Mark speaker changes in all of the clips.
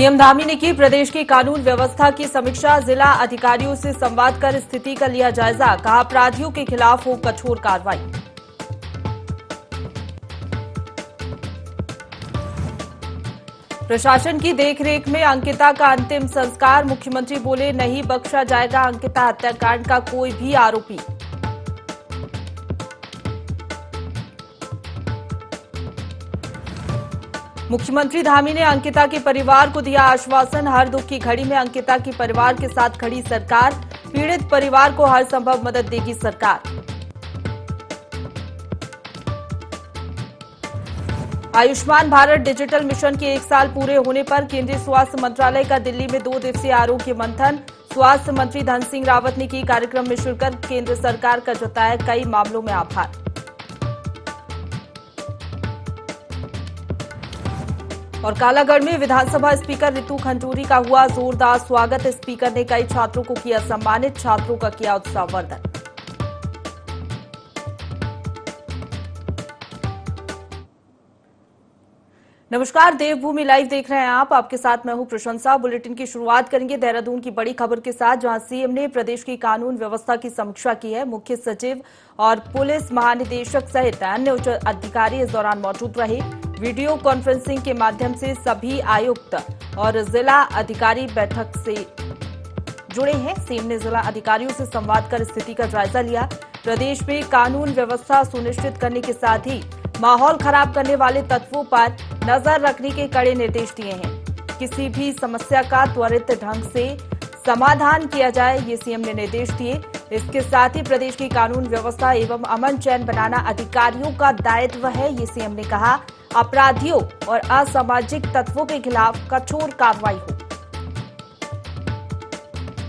Speaker 1: CM Dhami ने की प्रदेश की कानून व्यवस्था की समीक्षा। जिला अधिकारियों से संवाद कर स्थिति का लिया जायजा। कहा अपराधियों के खिलाफ हो कठोर कार्रवाई। प्रशासन की देखरेख में अंकिता का अंतिम संस्कार। मुख्यमंत्री बोले नहीं बख्शा जाएगा अंकिता हत्याकांड का कोई भी आरोपी। मुख्यमंत्री धामी ने अंकिता के परिवार को दिया आश्वासन। हर दुख की घड़ी में अंकिता के परिवार के साथ खड़ी सरकार। पीड़ित परिवार को हर संभव मदद देगी सरकार। आयुष्मान भारत डिजिटल मिशन के 1 साल पूरे होने पर केंद्रीय स्वास्थ्य मंत्रालय का दिल्ली में 2 दिवसीय आरोग्य मंथन। स्वास्थ्य मंत्री धन सिंह रावत ने की कार्यक्रम में शिरकत। केंद्र सरकार का जताया कई मामलों में आभार। और कालागढ़ में विधानसभा स्पीकर रितु खंडूरी का हुआ जोरदार स्वागत। स्पीकर ने कई छात्रों को किया सम्मानित। छात्रों का किया उत्साहवर्धन। नमस्कार, देवभूमि लाइव देख रहे हैं आप। आपके साथ मैं हूं प्रशंसा। बुलेटिन की शुरुआत करेंगे देहरादून की बड़ी खबर के साथ, जहां सीएम ने प्रदेश की कानून व्यवस्था की समीक्षा की है। मुख्य सचिव और पुलिस महानिदेशक सहित अन्य उच्च अधिकारी इस दौरान मौजूद रहे। वीडियो कॉन्फ्रेंसिंग के माध्यम से सभी आयुक्त और जिला अधिकारी बैठक से जुड़े हैं। सीएम ने जिला अधिकारियों से संवाद कर स्थिति का जायजा लिया। प्रदेश में कानून व्यवस्था सुनिश्चित करने के साथ ही माहौल खराब करने वाले तत्वों पर नजर रखने के कड़े निर्देश दिए हैं। किसी भी समस्या का त्वरित ढंग से समाधान किया जाए, ये सीएम ने निर्देश दिए। इसके साथ ही प्रदेश की कानून व्यवस्था एवं अमन चैन बनाना अधिकारियों का दायित्व है, ये सीएम ने कहा। अपराधियों और असामाजिक तत्वों के खिलाफ कठोर कार्रवाई हो,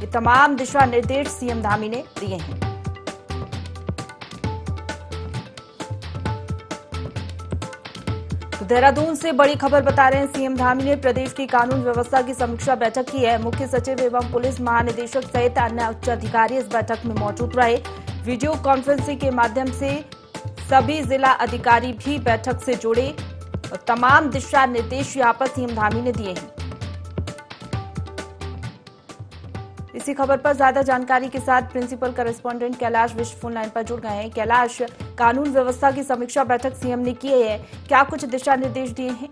Speaker 1: ये तमाम दिशा निर्देश सीएम धामी ने दिए हैं। तो देहरादून से बड़ी खबर बता रहे हैं, सीएम धामी ने प्रदेश की कानून व्यवस्था की समीक्षा बैठक की है। मुख्य सचिव एवं पुलिस महानिदेशक सहित अन्य उच्च अधिकारी इस बैठक में मौजूद रहे। वीडियो कॉन्फ्रेंसिंग के माध्यम से सभी जिला अधिकारी भी बैठक से जुड़े और तमाम दिशा निर्देश यहां पर सीएम धामी ने दिए हैं। इसी खबर पर ज्यादा जानकारी के साथ प्रिंसिपल करेस्पॉन्डेंट कैलाश विश्व फोन लाइन पर जुड़ गए हैं। कैलाश, कानून व्यवस्था की समीक्षा बैठक सीएम ने की है, क्या कुछ दिशा निर्देश दिए हैं?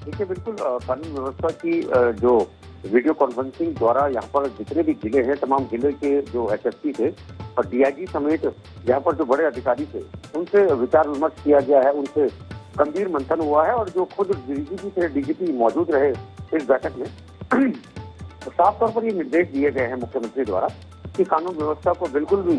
Speaker 2: देखिए, बिल्कुल कानून व्यवस्था की जो वीडियो कॉन्फ्रेंसिंग द्वारा यहाँ पर जितने भी जिले हैं, तमाम जिले के जो एसएसपी थे और डीआईजी समेत यहाँ पर जो बड़े अधिकारी थे, उनसे विचार विमर्श किया गया है। उनसे गंभीर मंथन हुआ है और जो खुद डीजीपी थे, डीजीपी मौजूद रहे इस बैठक में। तो साफ तौर पर ये निर्देश दिए गए हैं मुख्यमंत्री द्वारा कि कानून व्यवस्था को बिल्कुल भी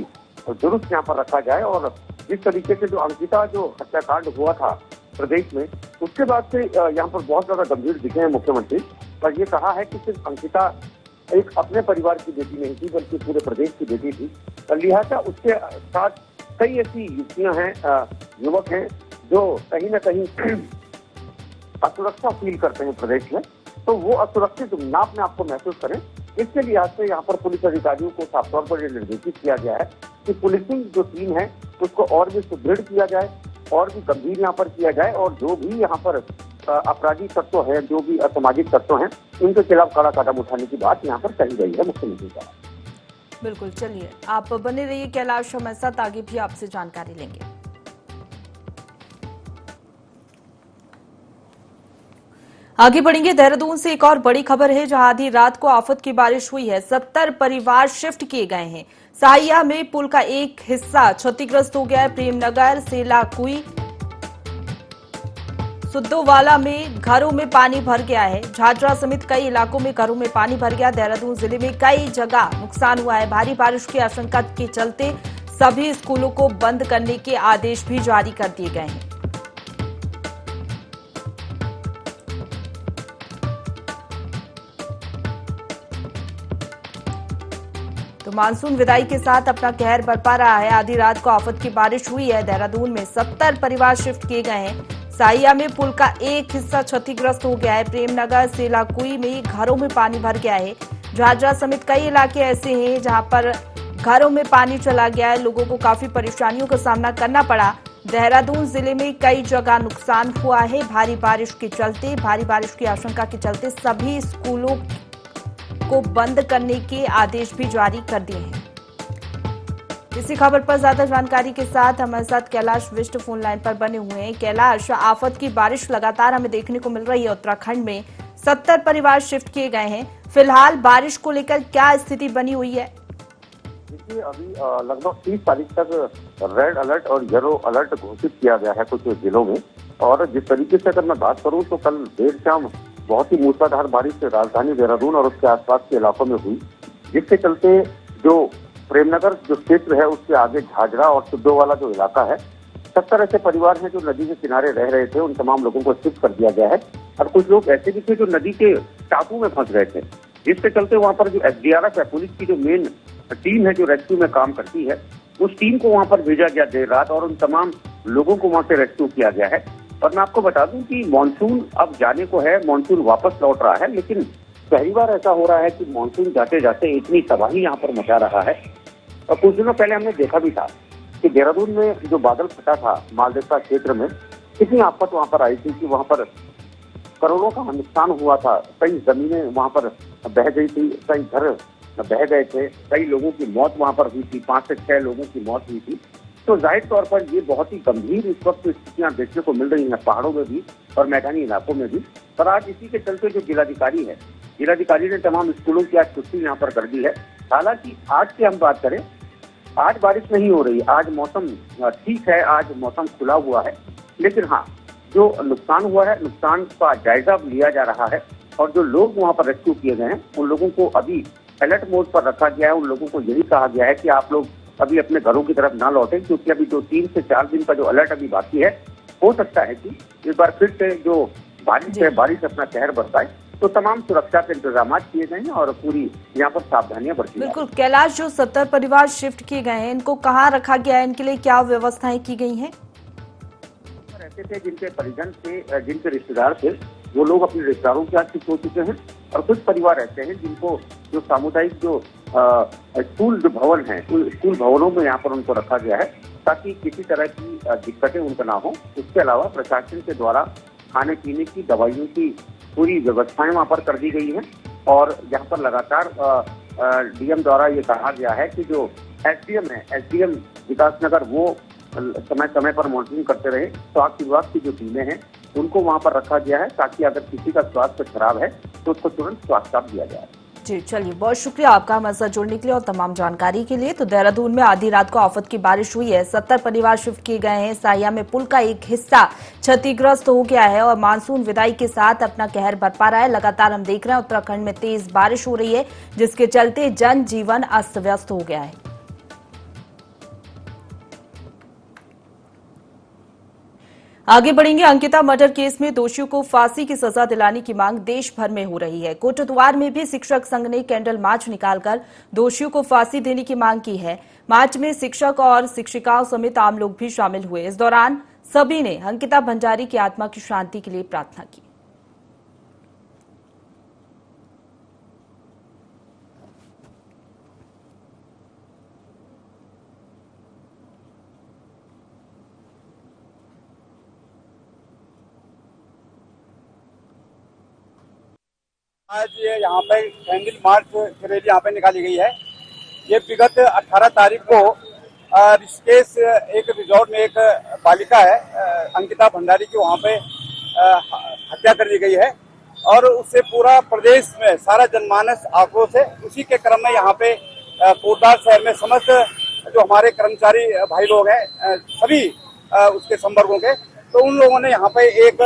Speaker 2: दुरुस्त यहाँ पर रखा जाए। और जिस तरीके से जो अंकिता जो हत्याकांड हुआ था प्रदेश में, उसके बाद से यहाँ पर बहुत ज्यादा गंभीर दिखे हैं मुख्यमंत्री। और ये कहा है कि सिर्फ अंकिता एक अपने परिवार की बेटी नहीं थी, बल्कि पूरे प्रदेश की बेटी थी। लिहाजा उसके साथ कई ऐसी युवतियां हैं, युवक हैं जो कहीं ना कहीं असुरक्षा फील करते हैं प्रदेश में। तो वो असुरक्षित ना अपने आपको महसूस करें, इसके लिहाज से यहाँ पर पुलिस अधिकारियों को साफ तौर पर यह निर्देशित किया गया है कि पुलिसिंग जो टीम है उसको और भी सुदृढ़ किया जाए और भी गंभीर यहाँ पर किया जाए। और जो भी यहाँ पर अपराधी तत्व है, जो भी असामाजिक तत्व हैं, इनके खिलाफ कड़ा कदम उठाने की बात यहाँ पर कही गई है मुख्यमंत्री द्वारा।
Speaker 1: बिल्कुल, चलिए आप बने रहिए कैलाश, हमारे साथ आगे भी आपसे जानकारी लेंगे। आगे बढ़ेंगे। देहरादून से एक और बड़ी खबर है, जहां आधी रात को आफत की बारिश हुई है। 70 परिवार शिफ्ट किए गए हैं। साहिया में पुल का एक हिस्सा क्षतिग्रस्त हो गया है। प्रेमनगर, सेलाकुई, सुद्दोवाला में घरों में पानी भर गया है। झाझरा समेत कई इलाकों में घरों में पानी भर गया। देहरादून जिले में कई जगह नुकसान हुआ है। भारी बारिश की आशंका के चलते सभी स्कूलों को बंद करने के आदेश भी जारी कर दिए गए हैं। तो मानसून विदाई के साथ अपना कहर बरपा रहा है। आधी रात को आफत की बारिश हुई है। देहरादून में 70 परिवार शिफ्ट किए गए हैं। साहिया में पुल का एक हिस्सा क्षतिग्रस्त हो गया है। प्रेमनगर, सेलाकुई में घरों में पानी भर गया है। झाझरा समेत कई इलाके ऐसे हैं जहां पर घरों में पानी चला गया है। लोगों को काफी परेशानियों का सामना करना पड़ा। देहरादून जिले में कई जगह नुकसान हुआ है। भारी बारिश की आशंका के चलते सभी स्कूलों को बंद करने के आदेश भी जारी कर दिए हैं। इसी खबर पर ज्यादा जानकारी के साथ हमारे साथ कैलाश विष्ट फोन लाइन पर बने हुए हैं। कैलाश, आफत की बारिश लगातार हमें देखने को मिल रही है। उत्तराखंड में 70 परिवार शिफ्ट किए गए हैं। फिलहाल बारिश को लेकर क्या स्थिति बनी हुई है?
Speaker 2: देखिए, अभी लगभग 30 तारीख तक रेड अलर्ट और येलो अलर्ट घोषित किया गया है कुछ जिलों में। और जिस तरीके से अगर मैं बात करूं तो कल देर शाम बहुत ही मूसलाधार बारिश राजधानी देहरादून और उसके आसपास के इलाकों में हुई, जिसके चलते जो प्रेमनगर जो क्षेत्र है उसके आगे झाझरा और सिद्धो वाला जो इलाका है, 70 ऐसे परिवार हैं जो नदी के किनारे रह रहे थे। उन तमाम लोगों को शिफ्ट कर दिया गया है। और कुछ लोग ऐसे भी थे जो नदी के टापू में फंस गए थे, जिसके चलते वहां पर जो SDRF है, पुलिस की जो मेन टीम है जो रेस्क्यू में काम करती है, उस टीम को वहां पर भेजा गया देर रात और उन तमाम लोगों को वहां से रेस्क्यू किया गया है। और मैं आपको बता दूं कि मानसून अब जाने को है, मानसून वापस लौट रहा है, लेकिन पहली बार ऐसा हो रहा है कि मानसून जाते जाते इतनी तबाही यहाँ पर मचा रहा है। और कुछ दिनों पहले हमने देखा भी था कि देहरादून में जो बादल फटा था मालदेव क्षेत्र में, कितनी आफत वहां पर आई थी कि वहां पर करोड़ों का नुकसान हुआ था। कई जमीनें वहां पर बह गई थी, कई घर बह गए थे, कई लोगों की मौत वहां पर हुई थी, 5 से 6 लोगों की मौत हुई थी। तो जाहिर तौर पर ये बहुत ही गंभीर इस वक्त स्थितियां देखने को मिल रही हैं, पहाड़ों में भी और मैदानी इलाकों में भी। पर आज इसी के चलते जो जिलाधिकारी ने तमाम स्कूलों की आज छुट्टी यहाँ पर कर दी है। हालांकि आज की हम बात करें, आज बारिश नहीं हो रही, आज मौसम ठीक है, आज मौसम खुला हुआ है। लेकिन हाँ, जो नुकसान हुआ है, नुकसान का जायजा लिया जा रहा है। और जो लोग वहां पर रेस्क्यू किए गए हैं, उन लोगों को अभी अलर्ट मोड पर रखा गया है। उन लोगों को यही कहा गया है कि आप लोग अभी अपने घरों की तरफ ना लौटें, क्योंकि अभी जो 3 से 4 दिन का जो अलर्ट अभी बाकी है, हो सकता है कि इस बार फिर से जो बारिश अपना कहर बरसाए। तो तमाम सुरक्षा के इंतजाम किए गए हैं और पूरी यहाँ पर सावधानियां बरती।
Speaker 1: बिल्कुल कैलाश, जो 70 परिवार शिफ्ट किए गए हैं, इनको कहाँ रखा गया है? इनके लिए क्या व्यवस्थाएं की गई हैं?
Speaker 2: ऐसे थे जिनके परिजन थे, जिनके रिश्तेदार थे, वो लोग अपने रिश्तेदारों के साथ शिफ्ट हो चुके हैं। और कुछ परिवार ऐसे हैं जिनको जो सामुदायिक जो स्कूल जो भवन है, स्कूल भवनों में यहाँ पर उनको रखा गया है, ताकि किसी तरह की दिक्कतें उनको ना हो। उसके अलावा प्रशासन के द्वारा खाने पीने की, दवाइयों की पूरी व्यवस्थाएं वहाँ पर कर दी गई हैं। और यहाँ पर लगातार DM द्वारा ये कहा गया है कि जो SDM है, SDM विकासनगर, वो समय समय पर मॉनिटरिंग करते रहे। स्वास्थ्य विभाग की जो टीमें हैं उनको वहां पर रखा गया है, ताकि अगर किसी का स्वास्थ्य खराब है तो उसको तुरंत स्वास्थ्य लाभ दिया जाए।
Speaker 1: जी चलिए, बहुत शुक्रिया आपका हमारे साथ जुड़ने के लिए और तमाम जानकारी के लिए। तो देहरादून में आधी रात को आफत की बारिश हुई है। 70 परिवार शिफ्ट किए गए हैं। साहिया में पुल का एक हिस्सा क्षतिग्रस्त हो गया है और मानसून विदाई के साथ अपना कहर बरपा रहा है। लगातार हम देख रहे हैं उत्तराखंड में तेज बारिश हो रही है, जिसके चलते जनजीवन अस्त व्यस्त हो गया है। आगे बढ़ेंगे। अंकिता मर्डर केस में दोषियों को फांसी की सजा दिलाने की मांग देश भर में हो रही है। कोटद्वार में भी शिक्षक संघ ने कैंडल मार्च निकालकर दोषियों को फांसी देने की मांग की है। मार्च में शिक्षक और शिक्षिकाओं समेत आम लोग भी शामिल हुए। इस दौरान सभी ने अंकिता भंडारी की आत्मा की शांति के लिए प्रार्थना की।
Speaker 3: आज यहाँ पे कैंडल मार्च की रैली यहाँ पे निकाली गई है। ये विगत 18 तारीख को ऋषिकेश एक रिजॉर्ट में एक बालिका है अंकिता भंडारी की, वहाँ पे हत्या कर दी गई है और उससे पूरा प्रदेश में सारा जनमानस आक्रोश है। उसी के क्रम में यहाँ पे कोटद्वार शहर में समस्त जो हमारे कर्मचारी भाई लोग हैं, सभी उसके संवर्गों के, तो उन लोगों ने यहाँ पे एक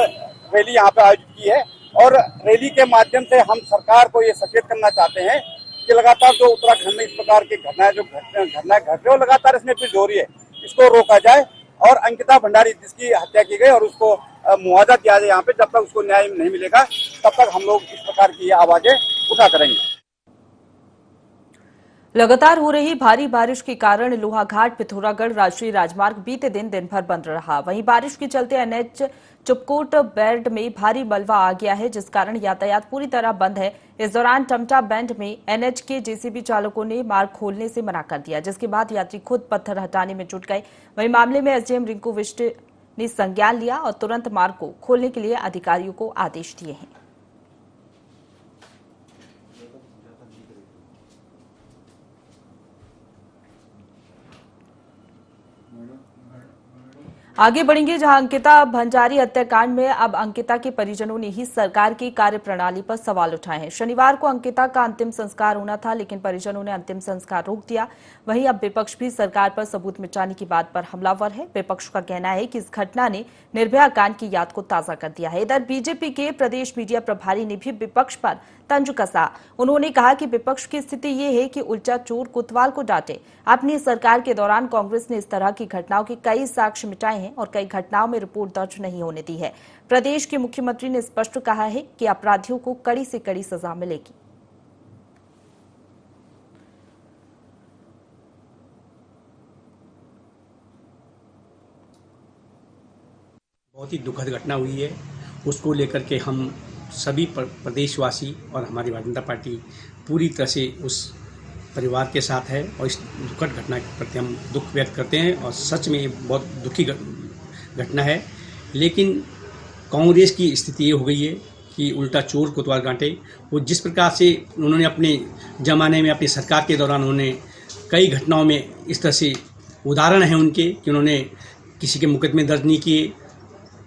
Speaker 3: रैली यहाँ पे आयोजित की है। और रैली के माध्यम से हम सरकार को ये सचेत करना चाहते हैं कि लगातार जो उत्तराखंड में इस प्रकार की घटनाएं घट रही है, लगातार इसमें वृद्धि हो रही है, इसको रोका जाए और अंकिता भंडारी जिसकी हत्या की गई और उसको मुआवजा दिया जाए। यहाँ पे जब तक उसको न्याय नहीं मिलेगा तब तक हम लोग इस प्रकार की आवाजें उठा करेंगे।
Speaker 1: लगातार हो रही भारी बारिश के कारण लोहाघाट पिथौरागढ़ राष्ट्रीय राजमार्ग बीते दिन भर बंद रहा। वहीं बारिश के चलते एनएच चुपकोट बेल्ट में भारी मलबा आ गया है, जिस कारण यातायात पूरी तरह बंद है। इस दौरान टमटा बैंड में एनएच के जेसीबी चालकों ने मार्ग खोलने से मना कर दिया, जिसके बाद यात्री खुद पत्थर हटाने में जुट गए। वहीं मामले में एसडीएम रिंकू विष्ट ने संज्ञान लिया और तुरंत मार्ग को खोलने के लिए अधिकारियों को आदेश दिए हैं। आगे बढ़ेंगे जहां अंकिता भंडारी हत्याकांड में अब अंकिता के परिजनों ने ही सरकार की कार्यप्रणाली पर सवाल उठाए हैं। शनिवार को अंकिता का अंतिम संस्कार होना था, लेकिन परिजनों ने अंतिम संस्कार रोक दिया। वहीं अब विपक्ष भी सरकार पर सबूत मिटाने की बात पर हमलावर है। विपक्ष का कहना है कि इस घटना ने निर्भया कांड की याद को ताजा कर दिया है। इधर बीजेपी के प्रदेश मीडिया प्रभारी ने भी विपक्ष पर तंज कसा। उन्होंने कहा कि विपक्ष की स्थिति ये है कि उल्टा चोर कोतवाल को डांटे। अपनी सरकार के दौरान कांग्रेस ने इस तरह की घटनाओं के कई साक्ष्य मिटाए हैं और कई घटनाओं में रिपोर्ट दर्ज नहीं होने दी है। प्रदेश के मुख्यमंत्री ने स्पष्ट कहा है कि अपराधियों को कड़ी से कड़ी सजा मिलेगी।
Speaker 4: बहुत ही दुखद घटना हुई है, उसको लेकर के हम सभी प्रदेशवासी और हमारी भारतीय जनता पार्टी पूरी तरह से उस परिवार के साथ है और इस दुखद घटना के प्रति हम दुख व्यक्त करते हैं और सच में ये बहुत दुखी घटना है। लेकिन कांग्रेस की स्थिति ये हो गई है कि उल्टा चोर कोतवाल डांटे। वो जिस प्रकार से उन्होंने अपने ज़माने में अपनी सरकार के दौरान उन्होंने कई घटनाओं में इस तरह से उदाहरण हैं उनके कि उन्होंने किसी के मुकदमे दर्ज नहीं किए,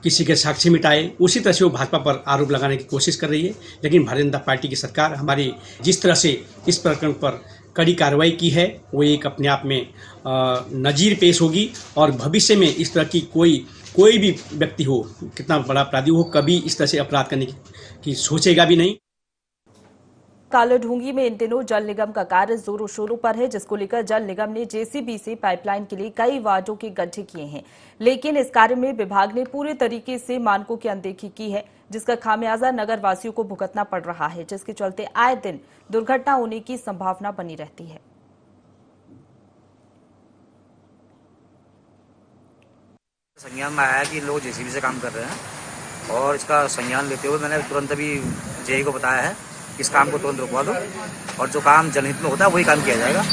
Speaker 4: किसी के साक्ष्य मिटाए, उसी तरह से वो भाजपा पर आरोप लगाने की कोशिश कर रही है। लेकिन भारतीय जनता पार्टी की सरकार हमारी जिस तरह से इस प्रकरण पर कड़ी कार्रवाई की है, वो एक अपने आप में नज़ीर पेश होगी और भविष्य में इस तरह की कोई भी व्यक्ति हो, कितना बड़ा अपराधी हो, कभी इस तरह से अपराध करने की सोचेगा भी नहीं।
Speaker 1: कालाढूंगी में इन दिनों जल निगम का कार्य जोरों शोरों पर है, जिसको लेकर जल निगम ने जेसीबी से पाइपलाइन के लिए कई वार्डों के गड्ढे किए हैं। लेकिन इस कार्य में विभाग ने पूरे तरीके से मानकों की अनदेखी की है, जिसका खामियाजा नगर वासियों को भुगतना पड़ रहा है, जिसके चलते आए दिन दुर्घटना होने की संभावना बनी रहती है।
Speaker 5: संज्ञान में आया कि लोग जेसीबी से काम कर रहे हैं और इसका संज्ञान लेते हुए मैंने तुरंत अभी जेई को बताया है इस काम को तुरंत रुकवा दो और जो काम जनहित में होता है वही काम किया जाएगा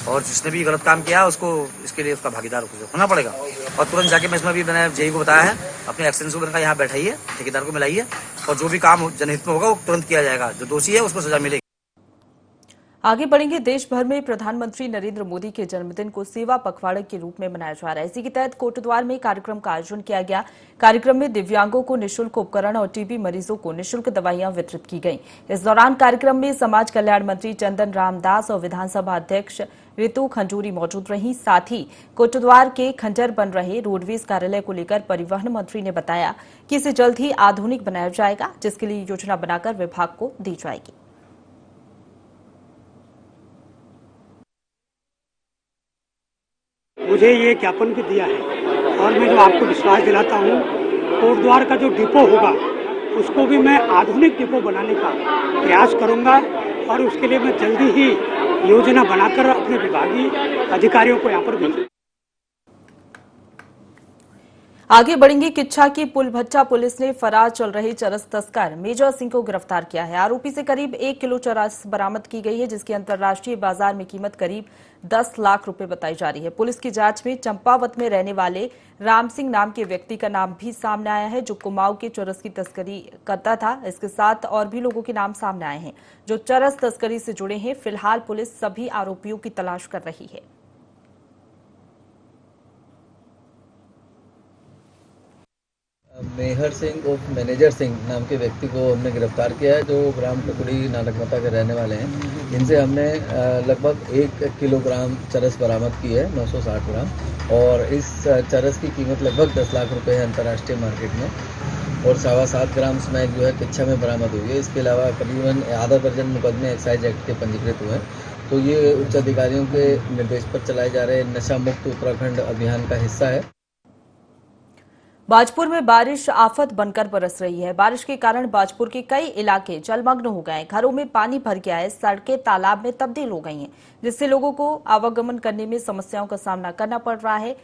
Speaker 5: और जिसने भी गलत काम किया उसको इसके लिए उसका भागीदार होना पड़ेगा। और तुरंत जाके मैं इसमें भी मैंने जेई को बताया है, अपने एक्सटेंशन को मैंने यहाँ बैठाइए, ठेकेदार को मिलाइए और जो भी काम जनहित में होगा वो तुरंत किया जाएगा। जो दोषी है उसको सजा मिलेगी।
Speaker 1: आगे बढ़ेंगे। देश भर में प्रधानमंत्री नरेंद्र मोदी के जन्मदिन को सेवा पखवाड़े के रूप में मनाया जा रहा है। इसी के तहत कोटद्वार में कार्यक्रम का आयोजन किया गया। कार्यक्रम में दिव्यांगों को निःशुल्क उपकरण और टीबी मरीजों को निःशुल्क दवाइयां वितरित की गईं। इस दौरान कार्यक्रम में समाज कल्याण मंत्री चंदन रामदास और विधानसभा अध्यक्ष रितु खंजूरी मौजूद रहीं। साथ ही कोटद्वार के खंडर बन रहे रोडवेज कार्यालय को लेकर परिवहन मंत्री ने बताया कि इसे जल्द ही आधुनिक बनाया जाएगा, जिसके लिए योजना बनाकर विभाग को दी जाएगी।
Speaker 6: मुझे ये ज्ञापन भी दिया है और मैं जो आपको विश्वास दिलाता हूँ, कोटद्वार का जो डिपो होगा उसको भी मैं आधुनिक डिपो बनाने का प्रयास करूँगा और उसके लिए मैं जल्दी ही योजना बनाकर अपने विभागीय अधिकारियों को यहाँ पर भेजूंगा।
Speaker 1: आगे बढ़ेंगे। किच्छा की पुलभट्टा पुलिस ने फरार चल रहे चरस तस्कर मेजर सिंह को गिरफ्तार किया है। आरोपी से करीब 1 किलो चरस बरामद की गई है, जिसकी अंतर्राष्ट्रीय बाजार में कीमत करीब 10 लाख रुपए बताई जा रही है। पुलिस की जांच में चंपावत में रहने वाले राम सिंह नाम के व्यक्ति का नाम भी सामने आया है, जो कुमाऊं के चरस की तस्करी करता था। इसके साथ और भी लोगों के नाम सामने आए हैं जो चरस तस्करी से जुड़े हैं। फिलहाल पुलिस सभी आरोपियों की तलाश कर रही है।
Speaker 7: मेहर सिंह उर्फ मैनेजर सिंह नाम के व्यक्ति को हमने गिरफ्तार किया है, जो ग्राम टुकड़ी नानकमता के रहने वाले हैं। इनसे हमने लगभग 1 किलोग्राम चरस बरामद की है, 960 ग्राम, और इस चरस की कीमत लगभग 10 लाख रुपए है अंतर्राष्ट्रीय मार्केट में। और 7.25 ग्राम स्मैक जो है किच्छा में बरामद हुई है। इसके अलावा करीबन आधा दर्जन मुकदमे एक्साइज एक्ट के पंजीकृत हुए हैं। तो ये उच्च अधिकारियों के निर्देश पर चलाए जा रहे नशा मुक्त उत्तराखंड अभियान का हिस्सा है।
Speaker 1: बाजपुर में बारिश आफत बनकर बरस रही है। बारिश के कारण बाजपुर के कई इलाके जलमग्न हो गए हैं। घरों में पानी भर गया है, सड़कें तालाब में तब्दील हो गई हैं, जिससे लोगों को आवागमन करने में समस्याओं का सामना करना पड़ रहा है।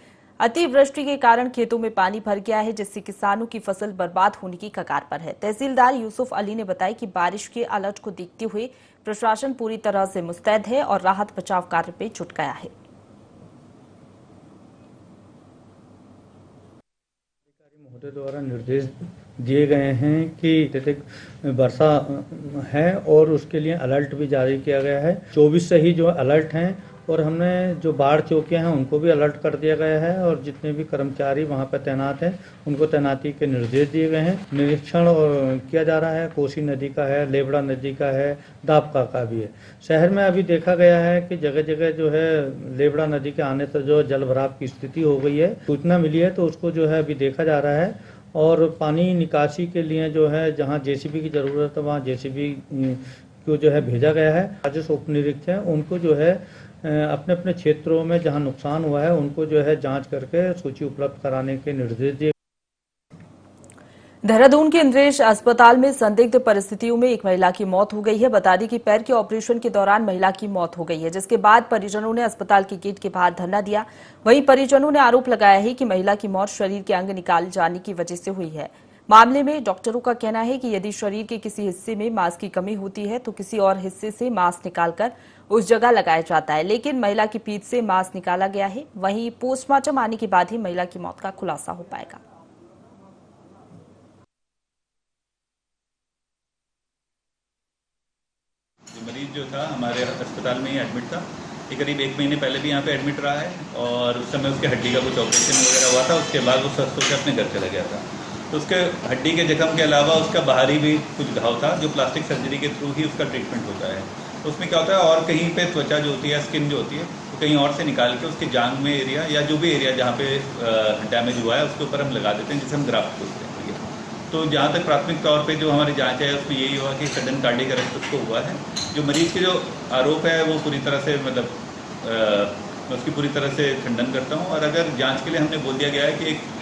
Speaker 1: अतिवृष्टि के कारण खेतों में पानी भर गया है, जिससे किसानों की फसल बर्बाद होने की कगार पर है। तहसीलदार यूसुफ अली ने बताया कि बारिश के अलर्ट को देखते हुए प्रशासन पूरी तरह से मुस्तैद है और राहत बचाव कार्य में जुट गया है।
Speaker 8: महोदय द्वारा निर्देश दिए गए हैं कि अत्यधिक वर्षा है और उसके लिए अलर्ट भी जारी किया गया है। 24 से ही जो अलर्ट हैं और हमने जो बाढ़ चौकियां हैं उनको भी अलर्ट कर दिया गया है और जितने भी कर्मचारी वहां पर तैनात हैं उनको तैनाती के निर्देश दिए गए हैं। निरीक्षण किया जा रहा है, कोसी नदी का है, लेबड़ा नदी का है, दापका का भी है। शहर में अभी देखा गया है कि जगह जगह जो है लेबड़ा नदी के आने से जो जल भराव की स्थिति हो गई है। सूचना मिली है तो उसको जो है अभी देखा जा रहा है और पानी निकासी के लिए जो है जहाँ जेसीबी की जरूरत है वहाँ जेसीबी को जो है भेजा गया है। राजस्व उप निरीक्षक उनको जो है अपने अपने क्षेत्रों में जहां नुकसान हुआ है उनको जो है जांच करके सूची उपलब्ध कराने के निर्देश दिए।
Speaker 1: देहरादून के इंद्रेश अस्पताल में संदिग्ध परिस्थितियों में एक महिला की मौत हो गई है। बता दें कि पैर के ऑपरेशन के दौरान महिला की मौत हो गई है, जिसके बाद परिजनों ने अस्पताल के गेट के बाहर धरना दिया। वहीं परिजनों ने आरोप लगाया है कि महिला की मौत शरीर के अंग निकाले जाने की वजह से हुई है। मामले में डॉक्टरों का कहना है कि यदि शरीर के किसी हिस्से में मांस की कमी होती है तो किसी और हिस्से से मांस निकालकर उस जगह लगाया जाता है, लेकिन महिला की पीठ से मांस निकाला गया है। वहीं पोस्टमार्टम आने के बाद ही महिला की मौत का खुलासा हो पाएगा।
Speaker 9: मरीज जो था हमारे अस्पताल में ही एडमिट था। ये करीब 1 महीने पहले भी यहाँ पे एडमिट रहा है और उस समय उसके हड्डी का कुछ ऑपरेशन वगैरह हुआ था। उसके बाद वो स्वस्थ होकर अपने घर चला गया था। तो उसके हड्डी के जख्म के अलावा उसका बाहरी भी कुछ घाव था जो प्लास्टिक सर्जरी के थ्रू ही उसका ट्रीटमेंट होता है। तो उसमें क्या होता है और कहीं पे त्वचा जो होती है, स्किन जो होती है, तो कहीं और से निकाल के उसके जांघ में एरिया या जो भी एरिया जहाँ पे डैमेज हुआ है उसके ऊपर हम लगा देते हैं, जिसे हम ग्राफ्ट बोलते हैं। तो जहाँ तक प्राथमिक तौर पे जो हमारी जांच है उसमें यही हुआ कि सडन कार्डियक अरेस्ट उसको हुआ है। जो मरीज के जो आरोप है वो पूरी तरह से मैं उसकी पूरी तरह से खंडन करता हूँ। और अगर जांच के लिए हमने बोल दिया गया है कि एक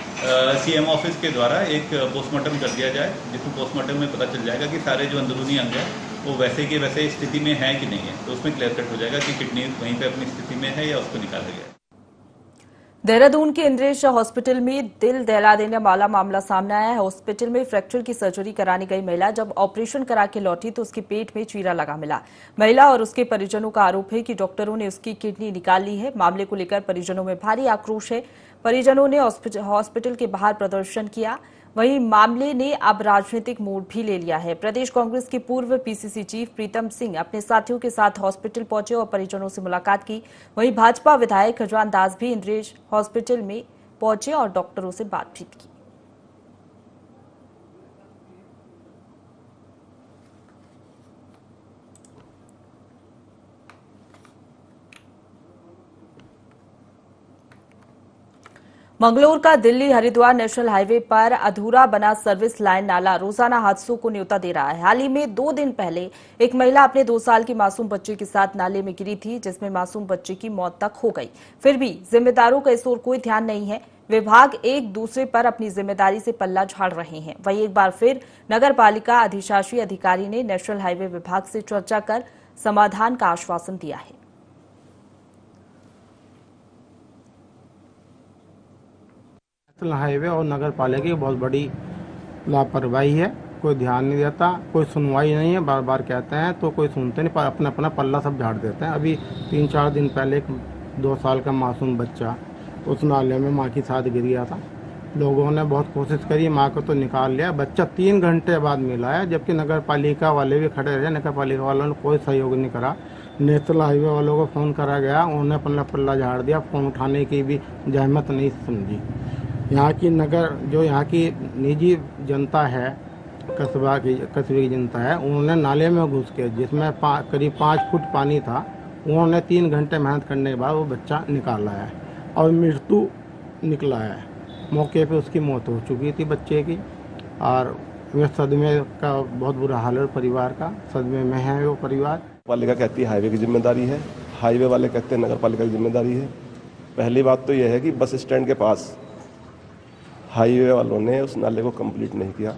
Speaker 9: सीएम ऑफिस के द्वारा एक पोस्टमार्टम कर दिया जाए, जिसमें पोस्टमार्टम में पता चल जाएगा कि सारे जो अंदरूनी अंग है वो वैसे के वैसे स्थिति में है कि नहीं है। तो उसमें क्लियर कट हो जाएगा कि किडनी वहीं पे अपनी स्थिति में है या उसको निकाला गया है।
Speaker 1: देहरादून के इंद्रेश हॉस्पिटल में दिल दहला देने वाला मामला सामने आया है। हॉस्पिटल में फ्रैक्चर की सर्जरी कराने गई महिला जब ऑपरेशन करा के लौटी तो उसके पेट में चीरा लगा मिला। महिला और उसके परिजनों का आरोप है कि डॉक्टरों ने उसकी किडनी निकाल ली है। मामले को लेकर परिजनों में भारी आक्रोश है। परिजनों ने हॉस्पिटल के बाहर प्रदर्शन किया। वहीं मामले ने अब राजनीतिक मोड़ भी ले लिया है। प्रदेश कांग्रेस के पूर्व पीसीसी चीफ प्रीतम सिंह अपने साथियों के साथ हॉस्पिटल पहुंचे और परिजनों से मुलाकात की। वहीं भाजपा विधायक खजवान दास भी इंद्रेश हॉस्पिटल में पहुंचे और डॉक्टरों से बातचीत की। मंगलौर का दिल्ली हरिद्वार नेशनल हाईवे पर अधूरा बना सर्विस लाइन नाला रोजाना हादसों को न्योता दे रहा है। हाल ही में 2 दिन पहले एक महिला अपने 2 साल की मासूम बच्चे के साथ नाले में गिरी थी, जिसमें मासूम बच्चे की मौत तक हो गई। फिर भी जिम्मेदारों का इस ओर कोई ध्यान नहीं है। विभाग एक दूसरे पर अपनी जिम्मेदारी से पल्ला झाड़ रहे हैं। वहीं एक बार फिर नगर पालिका अधिशासी अधिकारी ने नेशनल हाईवे विभाग से चर्चा कर समाधान का आश्वासन दिया है।
Speaker 10: नेशनल हाईवे और नगर पालिका की बहुत बड़ी लापरवाही है। कोई ध्यान नहीं देता, कोई सुनवाई नहीं है। बार बार कहते हैं तो कोई सुनते नहीं, पर अपना अपना पल्ला सब झाड़ देते हैं। अभी 3-4 दिन पहले एक 2 साल का मासूम बच्चा उस नाले में माँ के साथ गिर गया था। लोगों ने बहुत कोशिश करी, माँ को तो निकाल लिया। बच्चा 3 घंटे बाद मिला है, जबकि नगर पालिका वाले भी खड़े रहे। नगर पालिका वालों ने कोई सहयोग नहीं करा। नेशनल हाईवे वालों को फ़ोन करा गया, उन्होंने अपना पल्ला झाड़ दिया। फ़ोन उठाने की भी जहमत नहीं समझी। यहाँ की निजी जनता है, कस्बे की जनता है, उन्होंने नाले में घुस के जिसमें करीब 5 फुट पानी था, उन्होंने 3 घंटे मेहनत करने के बाद वो बच्चा निकाला है और मृत्यु निकला है। मौके पे उसकी मौत हो चुकी थी बच्चे की। और वे सदमे का बहुत बुरा हाल है, परिवार का सदमे में है वो परिवार।
Speaker 11: पालिका कहती है हाईवे की जिम्मेदारी है, हाईवे वाले कहते हैं नगर पालिका की जिम्मेदारी है। पहली बात तो यह है कि बस स्टैंड के पास हाईवे वालों ने उस नाले को कंप्लीट नहीं किया।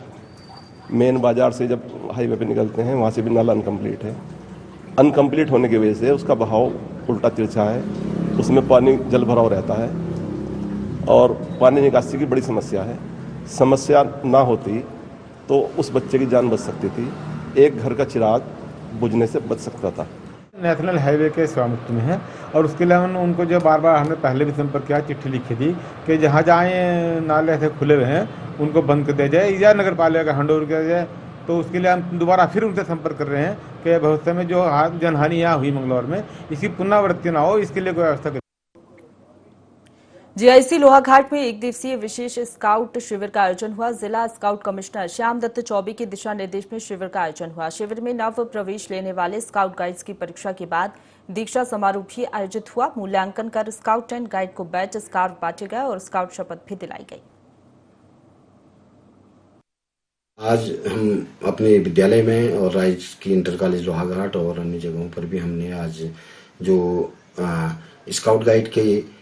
Speaker 11: मेन बाजार से जब हाईवे पे निकलते हैं वहाँ से भी नाला अनकम्प्लीट है। अनकम्प्लीट होने की वजह से उसका बहाव उल्टा तिरछा है, उसमें पानी जल भराव रहता है और पानी निकासी की बड़ी समस्या है। समस्या ना होती तो उस बच्चे की जान बच सकती थी, एक घर का चिराग बुझने से बच सकता था।
Speaker 10: नेशनल हाईवे के स्वामित्व में है और उसके लिए उनको जो बार बार हमने पहले भी संपर्क किया, चिट्ठी लिखी थी कि जहाँ जहाँ नाले ऐसे खुले हुए हैं उनको बंद कर दिया जाए या नगर पालिका का हैंड ओवर किया जाए। तो उसके लिए हम दोबारा फिर उनसे संपर्क कर रहे हैं कि भविष्य में जो जनहानि यहाँ हुई मंगलौर में, इसकी पुनरावृत्ति ना हो, इसके लिए कोई व्यवस्था करें।
Speaker 1: जीआईसी लोहाघाट में एक दिवसीय विशेष स्काउट शिविर का आयोजन हुआ। जिला स्काउट कमिश्नर श्याम दत्त चौबे के दिशा निर्देश में शिविर का आयोजन हुआ। शिविर में नव प्रवेश लेने वाले स्काउट गाइड्स की परीक्षा के बाद दीक्षा समारोह भी आयोजित हुआ। मूल्यांकन कर स्काउट एंड गाइड को बैच, स्कार्फ बांटे गए और स्काउट शपथ भी दिलाई गई।
Speaker 12: आज हम अपने विद्यालय में और राज्य की इंटर कॉलेज लोहाघाट और अन्य जगहों पर भी हमने आज जो स्काउट गाइड के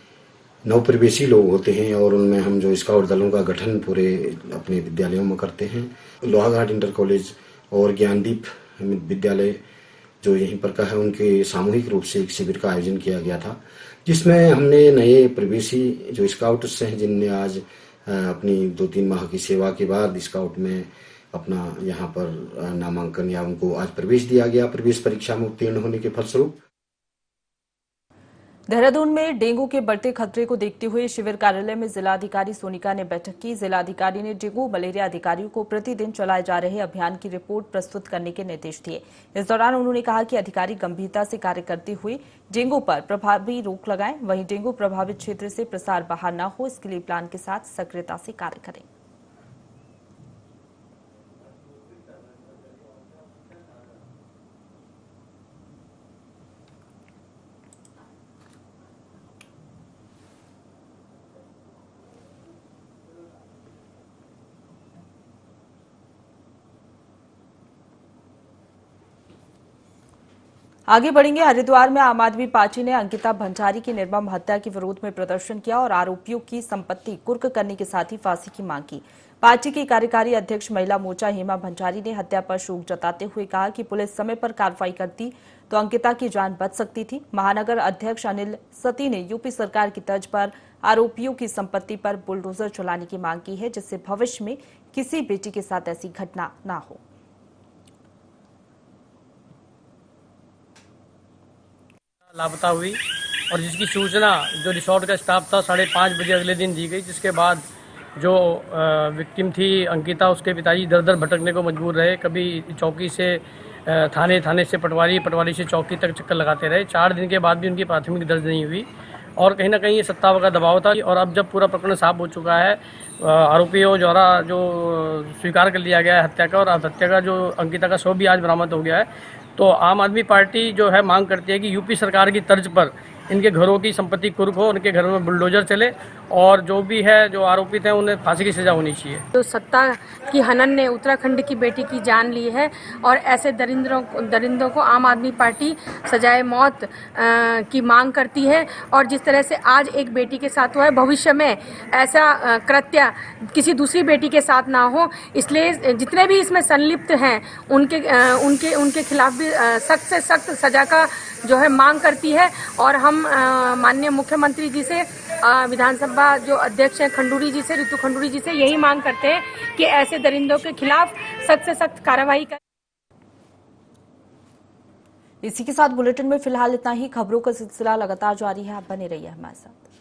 Speaker 12: नवप्रवेशी लोग होते हैं और उनमें हम जो स्काउट दलों का गठन पूरे अपने विद्यालयों में करते हैं। लोहाघाट इंटर कॉलेज और ज्ञानदीप विद्यालय जो यहीं पर का है, उनके सामूहिक रूप से एक शिविर का आयोजन किया गया था, जिसमें हमने नए प्रवेशी जो स्काउट्स हैं, जिनने आज अपनी 2-3 माह की सेवा के बाद स्काउट में अपना यहाँ पर नामांकन या उनको आज प्रवेश दिया गया, प्रवेश परीक्षा में उत्तीर्ण होने के फलस्वरूप।
Speaker 1: देहरादून में डेंगू के बढ़ते खतरे को देखते हुए शिविर कार्यालय में जिलाधिकारी सोनिका ने बैठक की। जिलाधिकारी ने डेंगू मलेरिया अधिकारियों को प्रतिदिन चलाए जा रहे अभियान की रिपोर्ट प्रस्तुत करने के निर्देश दिए। इस दौरान उन्होंने कहा कि अधिकारी गंभीरता से कार्य करते हुए डेंगू पर प्रभावी रोक लगाएं, वहीं डेंगू प्रभावित क्षेत्र से प्रसार बाहर न हो, इसके लिए प्लान के साथ सक्रियता से कार्य करें। आगे बढ़ेंगे। हरिद्वार में आम आदमी पार्टी ने अंकिता भंडारी की निर्मम हत्या के विरोध में प्रदर्शन किया और आरोपियों की संपत्ति कुर्क करने के साथ ही फांसी की मांग की। पार्टी की कार्यकारी अध्यक्ष महिला मोर्चा हेमा भंडारी ने हत्या पर शोक जताते हुए कहा कि पुलिस समय पर कार्रवाई करती तो अंकिता की जान बच सकती थी। महानगर अध्यक्ष अनिल सती ने यूपी सरकार की तर्ज पर आरोपियों की संपत्ति पर बुलडोजर चलाने की मांग की है, जिससे भविष्य में किसी बेटी के साथ ऐसी घटना न हो।
Speaker 13: लापता हुई और जिसकी सूचना जो रिसोर्ट का स्टाफ था 5:30 बजे अगले दिन दी गई, जिसके बाद जो विक्टिम थी अंकिता, उसके पिताजी दर दर भटकने को मजबूर रहे। कभी चौकी से थाने, थाने से पटवारी, पटवारी से चौकी तक चक्कर लगाते रहे। 4 दिन के बाद भी उनकी प्राथमिक दर्ज नहीं हुई और कहीं ना कहीं ये सत्ता का दबाव था। और अब जब पूरा प्रकरण साफ हो चुका है, आरोपियों द्वारा जो स्वीकार कर लिया गया है हत्या का, और हत्या का जो अंकिता का शव भी आज बरामद हो गया है, तो आम आदमी पार्टी जो है मांग करती है कि यूपी सरकार की तर्ज पर इनके घरों की संपत्ति कुर्क हो, उनके घरों में बुलडोजर चले और जो भी है, जो आरोपित हैं, उन्हें फांसी की सजा होनी चाहिए।
Speaker 14: तो सत्ता की हनन ने उत्तराखंड की बेटी की जान ली है और ऐसे दरिंदों को आम आदमी पार्टी सजाए मौत की मांग करती है। और जिस तरह से आज एक बेटी के साथ हुआ है, भविष्य में ऐसा कृत्य किसी दूसरी बेटी के साथ ना हो, इसलिए जितने भी इसमें संलिप्त हैं उनके खिलाफ भी सख्त से सख्त सजा का जो है मांग करती है। और हम माननीय मुख्यमंत्री जी से, विधानसभा जो अध्यक्ष हैं खंडूरी जी से, ऋतु खंडूरी जी से यही मांग करते हैं कि ऐसे दरिंदों के खिलाफ सख्त से सख्त कार्रवाई करें।
Speaker 1: इसी के साथ बुलेटिन में फिलहाल इतना ही। खबरों का सिलसिला लगातार जारी है, आप बने रहिए हमारे साथ।